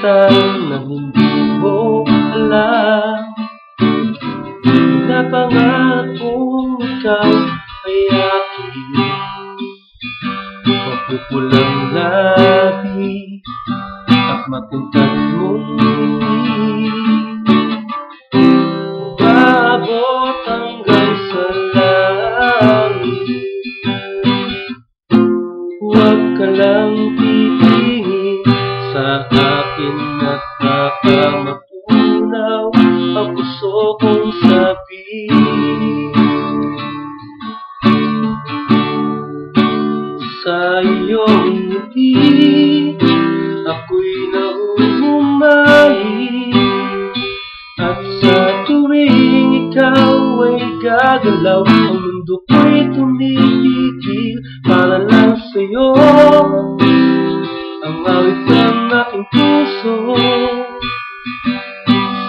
butang na hindi mo alam. Napangarap kong ikaw ay aking mapupulang labi at matintag mong ngiti. Umabot hanggang sa langit. Huwag ka lang titingin sa akin at baka mapunaw ang puso kong sabi. Sa iyong ngiti ako'y nahuhumali, at sa tuwing ikaw ay gagalaw, ang mundo ko'y tumitigil para lang sa'yo. Ang awit ng aking puso,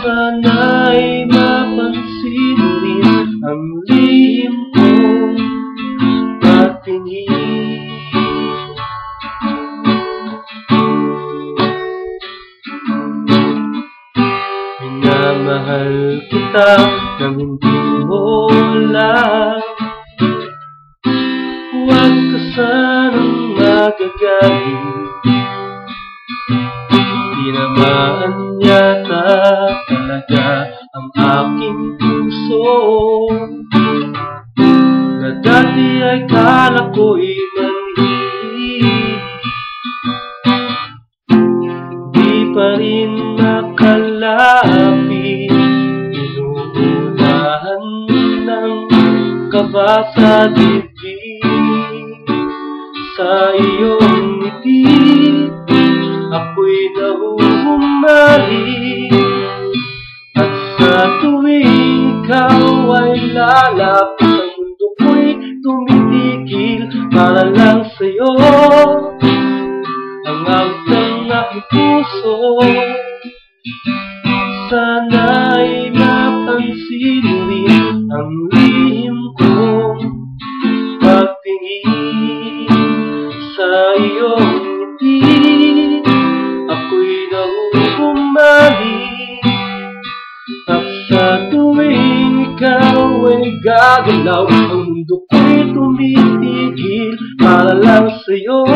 sana'y mapansin rin ang lihim kong patingin. Minamahal kita nang hindi mo alam. Huwag ka sanang magagaling, di naman yata talaga ang aking puso na dati ay kala ko'y manhid. Di pa rin nakalapit, inuunahan ng kaba sa dibdib. Sa iyong ngiti ako'y nahuhumali, at sa tuwing ikaw ay lalapit, ang mundo ko'y tumitigil para lang sa'yo. Ang awit ng aking puso, sana'y mapansin rin ang lihim kong pagtingin. Sa iyong ngiti ako'y nahuhumali, at sa tuwing ikaw ay gagalaw, ang mundo ko'y tumitigil para lang sa'yo.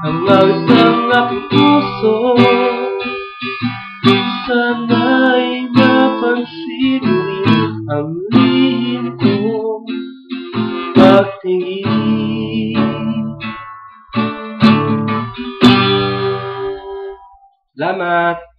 Ang awit ng aking puso, sana'y mapansin rin ang lihim kong pagtingin. Salamat!